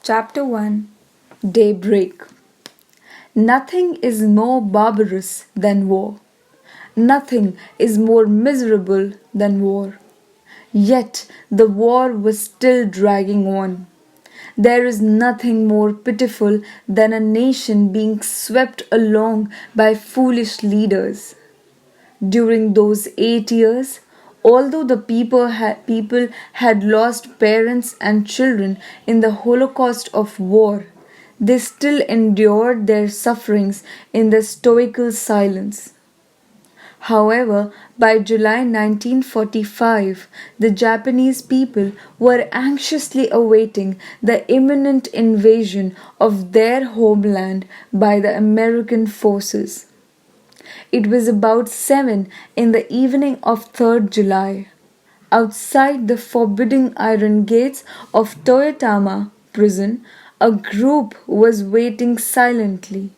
Chapter 1 Daybreak. Nothing is more barbarous than war. Nothing is more miserable than war. Yet the war was still dragging on. There is nothing more pitiful than a nation being swept along by foolish leaders. During those 8 years, although the people had lost parents and children in the Holocaust of war, they still endured their sufferings in the stoical silence. However, by July 1945, the Japanese people were anxiously awaiting the imminent invasion of their homeland by the American forces. It was about 7 in the evening of 3rd July. Outside the forbidding iron gates of Toyotama prison, a group was waiting silently,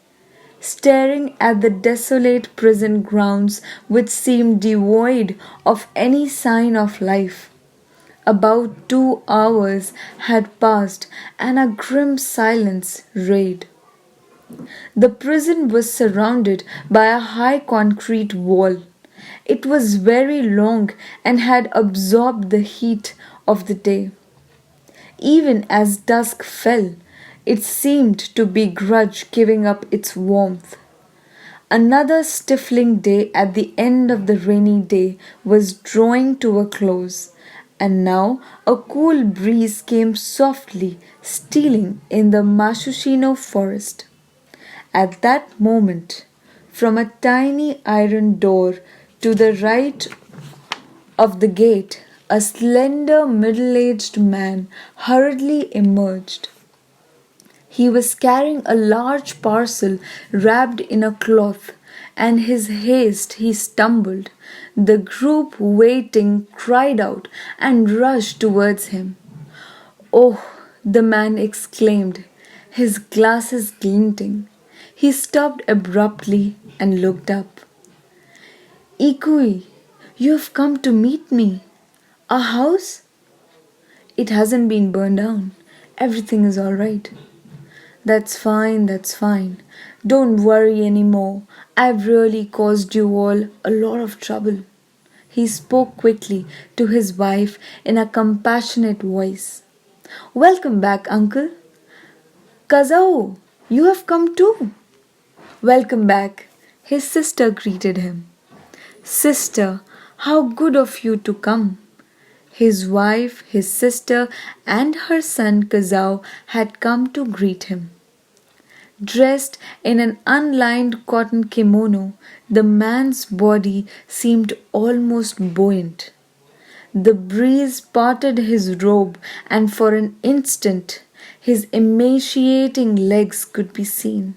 staring at the desolate prison grounds which seemed devoid of any sign of life. About 2 hours had passed and a grim silence reigned. The prison was surrounded by a high concrete wall. It was very long and had absorbed the heat of the day. Even as dusk fell, it seemed to begrudge giving up its warmth. Another stifling day at the end of the rainy day was drawing to a close, and now a cool breeze came softly stealing in the Masushino forest. At that moment, from a tiny iron door to the right of the gate, a slender middle aged man hurriedly emerged. He was carrying a large parcel wrapped in a cloth, and in his haste he stumbled. The group waiting cried out and rushed towards him. "Oh!" the man exclaimed, his glasses glinting. He stopped abruptly and looked up. "Ikui, you have come to meet me. Our house? It hasn't been burned down. Everything is all right." That's fine. Don't worry anymore. I've really caused you all a lot of trouble." He spoke quickly to his wife in a compassionate voice. "Welcome back, uncle. Kazao, you have come too." "Welcome back," his sister greeted him. "Sister, how good of you to come." His wife, his sister, and her son Kazao had come to greet him. Dressed in an unlined cotton kimono, the man's body seemed almost buoyant. The breeze parted his robe, and for an instant his emaciating legs could be seen,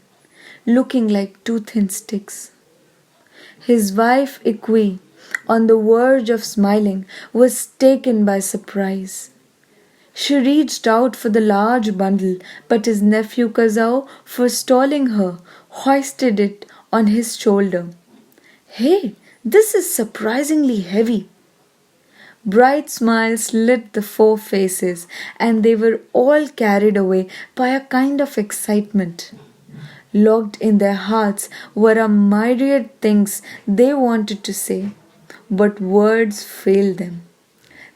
looking like two thin sticks. His wife Ikui, on the verge of smiling, was taken by surprise. She reached out for the large bundle, but his nephew Kazao, forestalling her, hoisted it on his shoulder. "Hey, this is surprisingly heavy." Bright smiles lit the four faces, and they were all carried away by a kind of excitement. Locked in their hearts were a myriad things they wanted to say, but words failed them.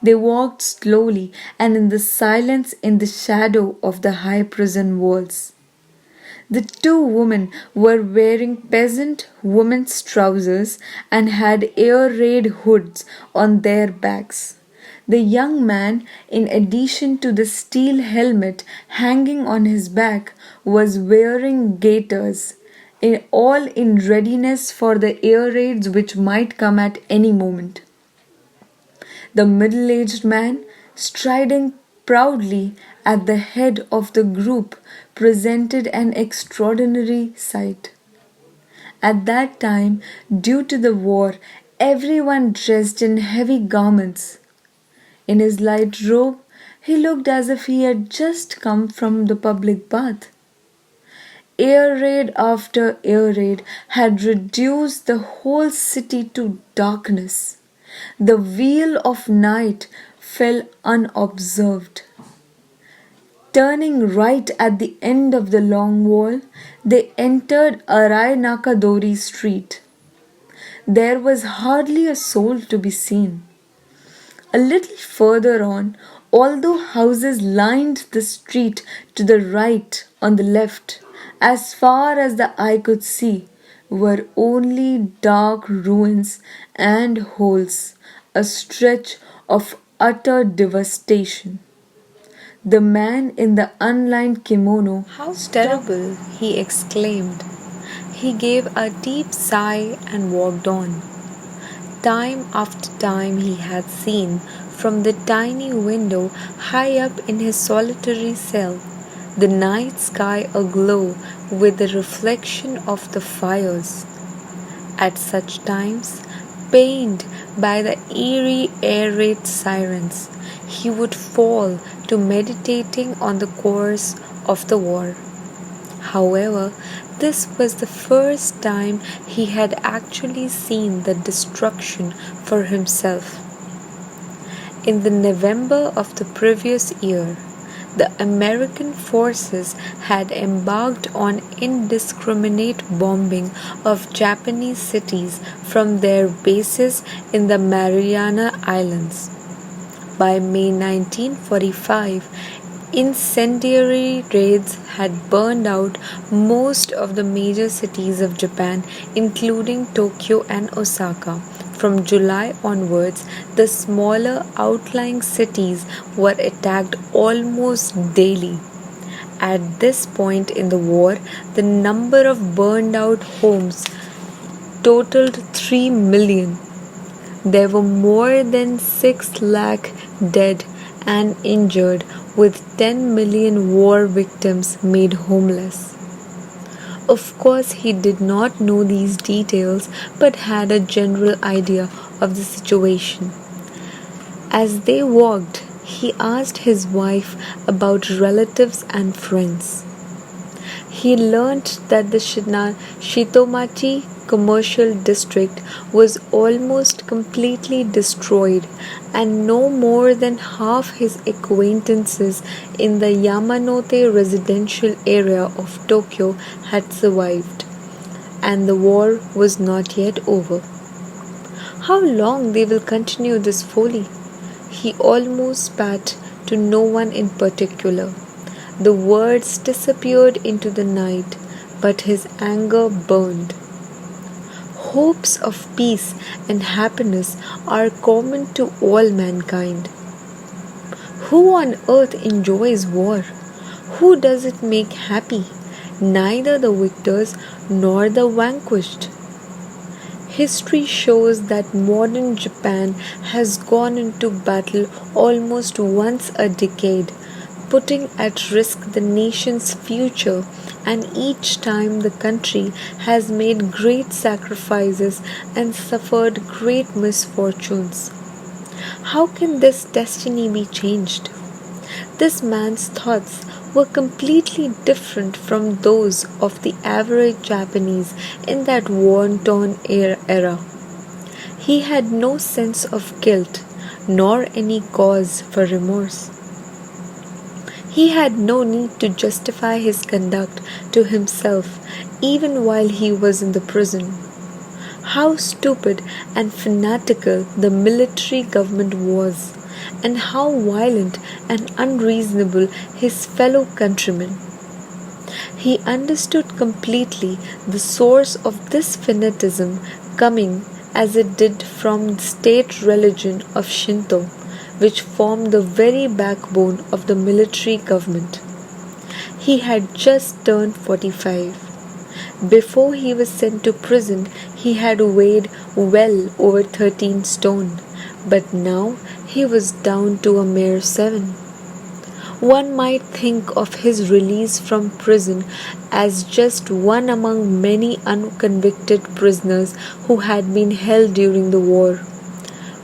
They walked slowly and in the silence in the shadow of the high prison walls. The two women were wearing peasant women's trousers and had air raid hoods on their backs. The young man, in addition to the steel helmet hanging on his back, was wearing gaiters, all in readiness for the air raids which might come at any moment. The middle aged man, striding proudly at the head of the group, presented an extraordinary sight. At that time, due to the war, everyone dressed in heavy garments. In his light robe, he looked as if he had just come from the public bath. Air raid after air raid had reduced the whole city to darkness. The veil of night fell unobserved. Turning right at the end of the long wall, they entered Arai Nakadori Street. There was hardly a soul to be seen. A little further on, although houses lined the street to the right, on the left, as far as the eye could see, were only dark ruins and holes, a stretch of utter devastation. The man in the unlined kimono, "How terrible!" he exclaimed. He gave a deep sigh and walked on. Time after time he had seen from the tiny window high up in his solitary cell the night sky aglow with the reflection of the fires. At such times, pained by the eerie air raid sirens, he would fall to meditating on the course of the war. However, this was the first time he had actually seen the destruction for himself. In the November of the previous year, the American forces had embarked on indiscriminate bombing of Japanese cities from their bases in the Mariana Islands. By May 1945, incendiary raids had burned out most of the major cities of Japan, including Tokyo and Osaka. From July onwards, the smaller outlying cities were attacked almost daily. At this point in the war, the number of burned out homes totaled 3 million. There were more than 6 lakh dead and injured, with 10 million war victims made homeless. Of course, he did not know these details but had a general idea of the situation. As they walked, he asked his wife about relatives and friends. He learnt that the Shitomachi commercial district was almost completely destroyed, and no more than half his acquaintances in the Yamanote residential area of Tokyo had survived, and the war was not yet over. How long they will continue this folly? He almost spat, to no one in particular. The words disappeared into the night, but his anger burned. Hopes of peace and happiness are common to all mankind. Who on earth enjoys war? Who does it make happy? Neither the victors nor the vanquished. History shows that modern Japan has gone into battle almost once a decade, putting at risk the nation's future, and each time the country has made great sacrifices and suffered great misfortunes. How can this destiny be changed? This man's thoughts were completely different from those of the average Japanese in that war-torn era. He had no sense of guilt, nor any cause for remorse. He had no need to justify his conduct to himself even while he was in the prison. How stupid and fanatical the military government was, and how violent and unreasonable his fellow countrymen. He understood completely the source of this fanaticism, coming as it did from the state religion of Shinto, which formed the very backbone of the military government. He had just turned 45. Before he was sent to prison, he had weighed well over 13 stone, but now he was down to a mere 7. One might think of his release from prison as just one among many unconvicted prisoners who had been held during the war.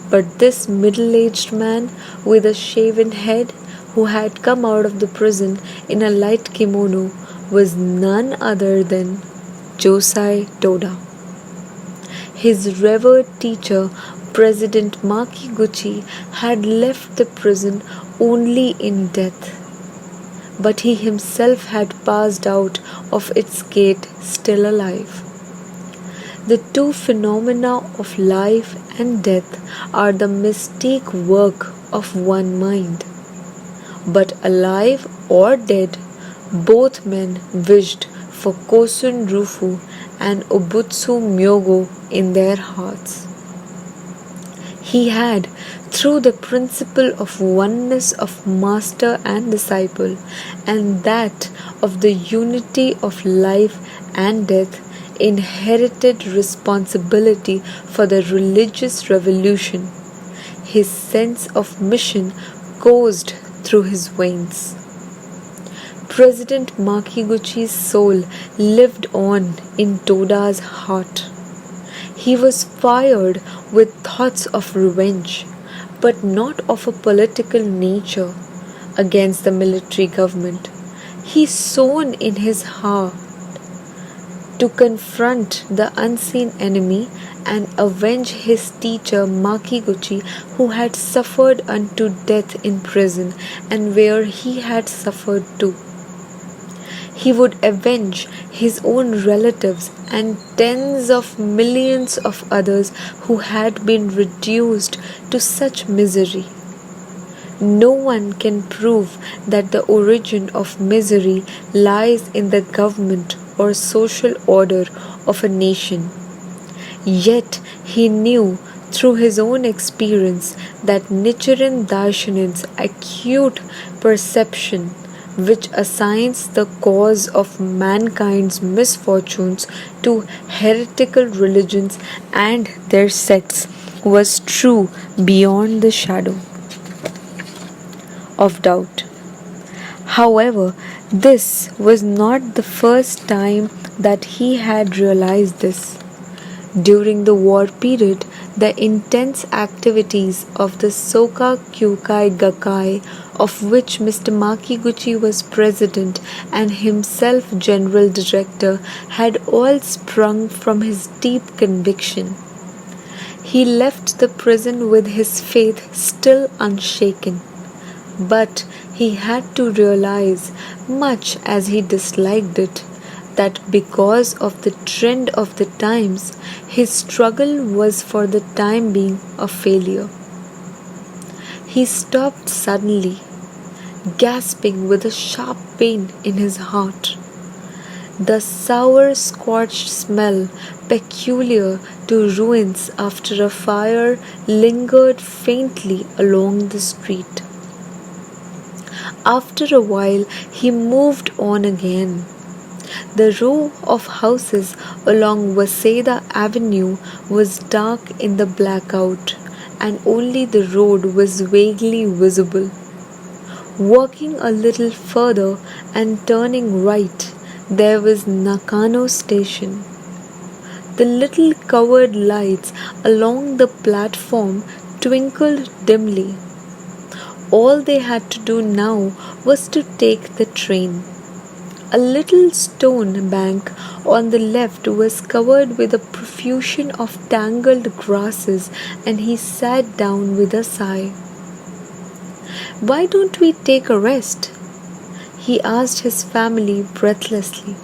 But this middle-aged man with a shaven head, who had come out of the prison in a light kimono, was none other than Josei Toda. His revered teacher, President Makiguchi, had left the prison only in death. but he himself had passed out of its gate still alive. The two phenomena of life and death are the mystic work of one mind. But alive or dead, both men wished for Kosun Rufu and Obutsu Myogo in their hearts. He had, through the principle of oneness of master and disciple, and that of the unity of life and death, inherited responsibility for the religious revolution. His sense of mission coursed through his veins. President Makiguchi's soul lived on in Toda's heart. He was fired with thoughts of revenge, but not of a political nature against the military government. He sown in his heart to confront the unseen enemy and avenge his teacher Makiguchi, who had suffered unto death in prison and where he had suffered too. He would avenge his own relatives and tens of millions of others who had been reduced to such misery. No one can prove that the origin of misery lies in the government or social order of a nation. Yet he knew through his own experience that Nichiren Daishonin's acute perception, which assigns the cause of mankind's misfortunes to heretical religions and their sects, was true beyond the shadow of doubt. However, this was not the first time that he had realized this. During the war period, the intense activities of the Soka Gakkai, of which Mr. Makiguchi was president and himself general director, had all sprung from his deep conviction. He left the prison with his faith still unshaken. But he had to realize, much as he disliked it, that because of the trend of the times, his struggle was for the time being a failure. He stopped suddenly, gasping with a sharp pain in his heart. The sour scorched smell, peculiar to ruins after a fire, lingered faintly along the street. After a while, he moved on again. The row of houses along Waseda Avenue was dark in the blackout, and only the road was vaguely visible. Walking a little further and turning right, there was Nakano Station. The little covered lights along the platform twinkled dimly. All they had to do now was to take the train. A little stone bank on the left was covered with a profusion of tangled grasses, and he sat down with a sigh. "Why don't we take a rest?" he asked his family breathlessly.